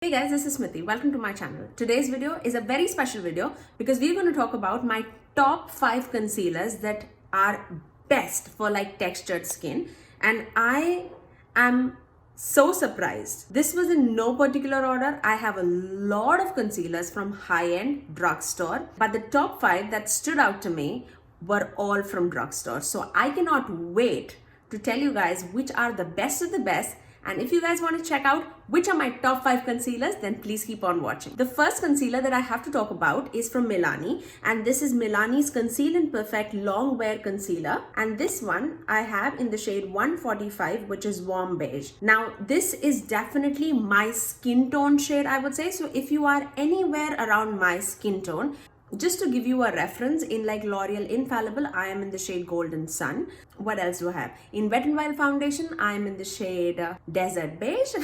Hey guys, this is Smithy. Welcome to my channel. Today's video is a very special video because we're going to talk about my top 5 concealers that are best for like textured skin. And I am so surprised. This was in no particular order. I have a lot of concealers from high-end drugstore, but the top 5 that stood out to me were all from drugstore. So I cannot wait to tell you guys which are the best of the best. And if you guys want to check out which are my top 5 concealers, then please keep on watching. The first concealer that I have to talk about is from Milani, and this is Milani's Conceal and Perfect Long Wear Concealer. And this one I have in the shade 145, which is warm beige. Now, this is definitely my skin tone shade, I would say. So if you are anywhere around my skin tone, just to give you a reference, in like L'Oreal Infallible, I am in the shade Golden Sun. What else do I have? In Wet n Wild Foundation, I am in the shade Desert Beige.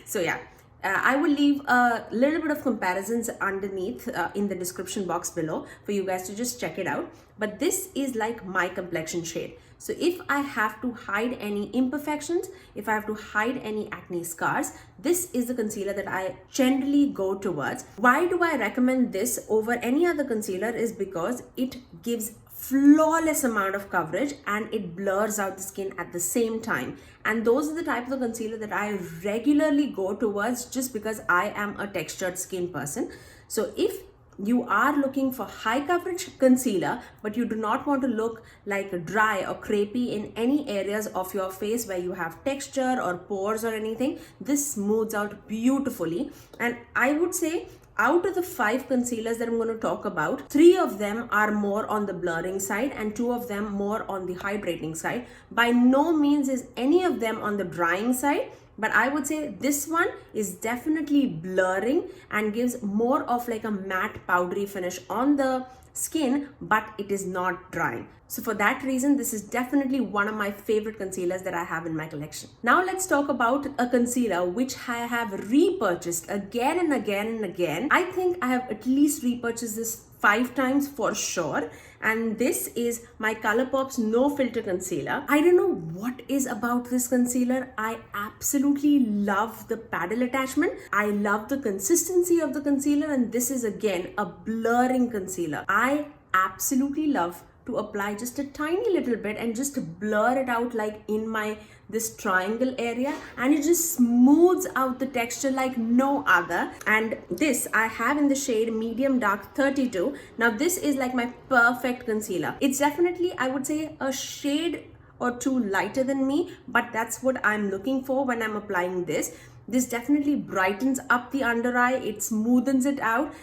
So yeah, I will leave a little bit of comparisons underneath in the description box below for you guys to just check it out. But this is like my complexion shade. So if I have to hide any imperfections, if I have to hide any acne scars, this is the concealer that I generally go towards. Why do I recommend this over any other concealer is because it gives flawless amount of coverage and it blurs out the skin at the same time. And those are the type of concealer that I regularly go towards just because I am a textured skin person. So if you are looking for high coverage concealer, but you do not want to look like dry or crepey in any areas of your face where you have texture or pores or anything, this smooths out beautifully. And I would say out of the 5 concealers that I'm going to talk about, 3 of them are more on the blurring side and 2 of them more on the hydrating side. By no means is any of them on the drying side, but I would say this one is definitely blurring and gives more of like a matte powdery finish on the skin, but it is not drying. So for that reason, this is definitely one of my favorite concealers that I have in my collection. Now let's talk about a concealer which I have repurchased again and again and again. I think I have at least repurchased this 5 times for sure. And this is my ColourPop's No Filter Concealer. I don't know what is about this concealer. I absolutely love the paddle attachment. I love the consistency of the concealer, and this is again a blurring concealer. I absolutely love to apply just a tiny little bit and just blur it out like in my this triangle area, and it just smooths out the texture like no other. And this I have in the shade Medium Dark 32. Now this is like my perfect concealer. It's definitely, I would say, a shade or 2 lighter than me, but that's what I'm looking for when I'm applying this. This definitely brightens up the under eye, it smoothens it out.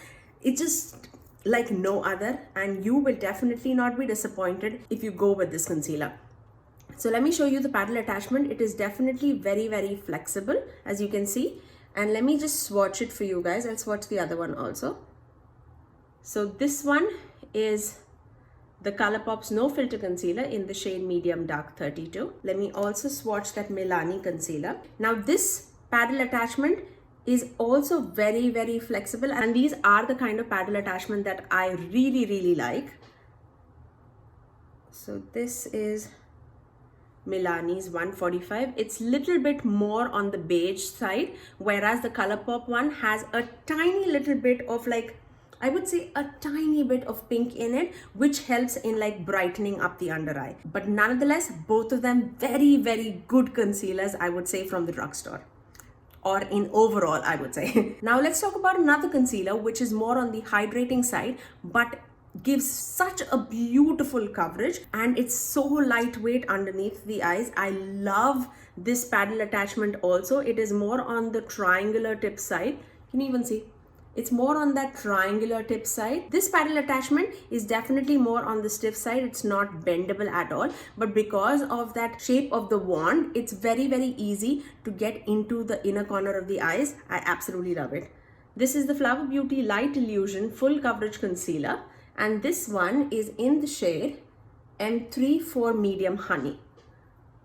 It just like no other, and you will definitely not be disappointed if you go with this concealer. So let me show you the paddle attachment. It is definitely very flexible, as you can see, and let me just swatch it for you guys. I'll swatch the other one also. So this one is the ColourPop's No Filter Concealer in the shade Medium Dark 32. Let me also swatch that Milani concealer. Now this paddle attachment is also very flexible, and these are the kind of paddle attachment that I really like. So this is Milani's 145. It's little bit more on the beige side, whereas the ColourPop one has a tiny little bit of like, I would say a tiny bit of pink in it, which helps in like brightening up the under eye. But nonetheless, both of them very good concealers, I would say, from the drugstore, or in overall, I would say. Now let's talk about another concealer which is more on the hydrating side, but gives such a beautiful coverage, and it's so lightweight underneath the eyes. I love this paddle attachment also. It is more on the triangular tip side. Can you even see? It's more on that triangular tip side. This paddle attachment is definitely more on the stiff side. It's not bendable at all, but because of that shape of the wand, it's very easy to get into the inner corner of the eyes. I absolutely love it. This is the Flower Beauty Light Illusion Full Coverage Concealer, and this one is in the shade M34 Medium Honey.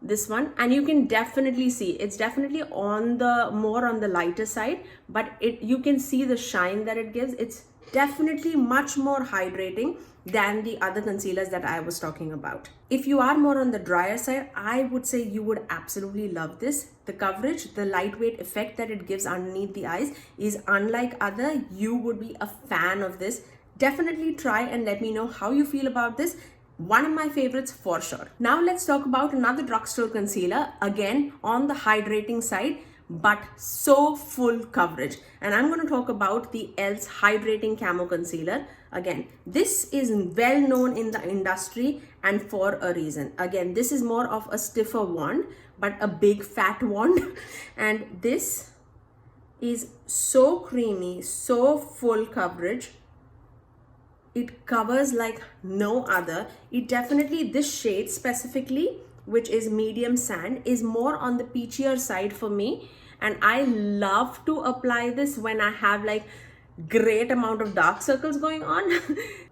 This one, and you can definitely see it's definitely on the more on the lighter side, but you can see the shine that it gives. It's definitely much more hydrating than the other concealers that I was talking about. If you are more on the drier side, I would say you would absolutely love this. The coverage, the lightweight effect that it gives underneath the eyes is unlike other. You would be a fan of this. Definitely try and let me know how you feel about this. One of my favorites for sure. Now let's talk about another drugstore concealer, again on the hydrating side, but so full coverage. And I'm going to talk about the e.l.f.'s Hydrating Camo Concealer. Again, this is well known in the industry and for a reason. Again, this is more of a stiffer wand, but a big fat wand. And this is so creamy, so full coverage. It covers like no other. It definitely, this shade specifically, which is medium sand, is more on the peachier side for me. And I love to apply this when I have like great amount of dark circles going on.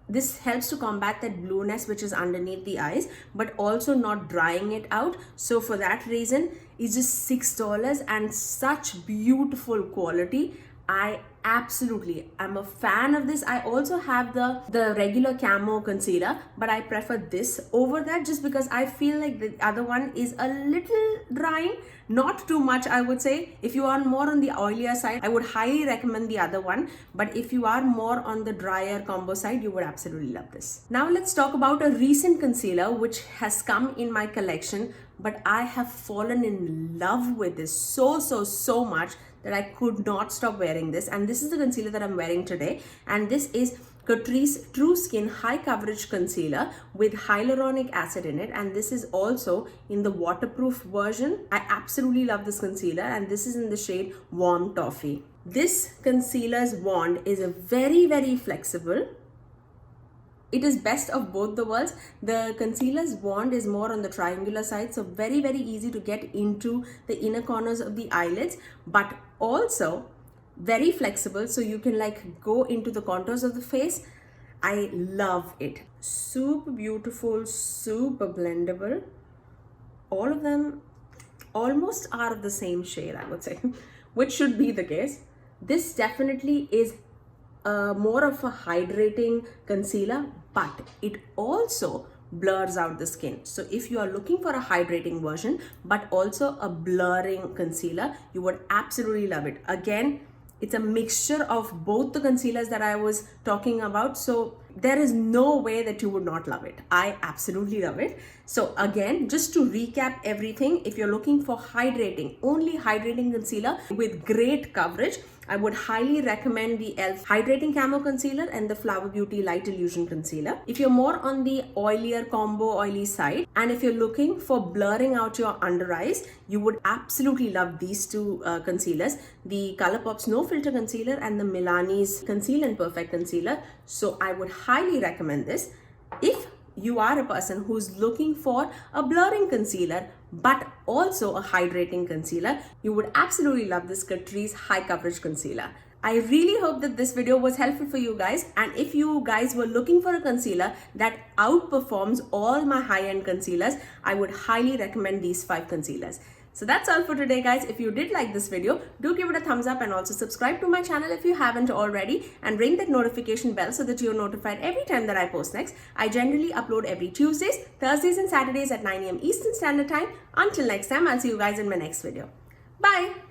This helps to combat that blueness which is underneath the eyes, but also not drying it out. So for that reason, it's just $6 and such beautiful quality. I absolutely am a fan of this. I also have the regular camo concealer, but I prefer this over that just because I feel like the other one is a little drying, not too much I would say. If you are more on the oilier side, I would highly recommend the other one, but if you are more on the drier combo side, you would absolutely love this. Now let's talk about a recent concealer which has come in my collection, but I have fallen in love with this so much that I could not stop wearing this. And this is the concealer that I'm wearing today. And this is Catrice True Skin High Coverage Concealer with hyaluronic acid in it. And this is also in the waterproof version. I absolutely love this concealer. And this is in the shade Warm Toffee. This concealer's wand is a very flexible. It is best of both the worlds. The concealer's wand is more on the triangular side, so very easy to get into the inner corners of the eyelids, but also very flexible, so you can like go into the contours of the face. I love it. Super beautiful, super blendable. All of them almost are of the same shade, I would say, which should be the case. This definitely is more of a hydrating concealer, but it also blurs out the skin. So if you are looking for a hydrating version but also a blurring concealer, you would absolutely love it. Again, it's a mixture of both the concealers that I was talking about, so there is no way that you would not love it. I absolutely love it. So again, just to recap everything, if you're looking for hydrating, only hydrating concealer with great coverage, I would highly recommend the e.l.f. Hydrating Camo Concealer and the Flower Beauty Light Illusion Concealer. If you're more on the oilier combo oily side, and if you're looking for blurring out your under eyes, you would absolutely love these two concealers, the ColourPop's No Filter Concealer and the Milani's Conceal and Perfect Concealer. So I would highly recommend this. If you are a person who's looking for a blurring concealer but also a hydrating concealer, you would absolutely love this Catrice High Coverage Concealer. I really hope that this video was helpful for you guys, and if you guys were looking for a concealer that outperforms all my high-end concealers, I would highly recommend these 5 concealers. So that's all for today, guys. If you did like this video, do give it a thumbs up and also subscribe to my channel if you haven't already, and ring that notification bell so that you're notified every time that I post next. I generally upload every Tuesdays, Thursdays and Saturdays at 9 AM Eastern Standard Time. Until next time, I'll see you guys in my next video. Bye!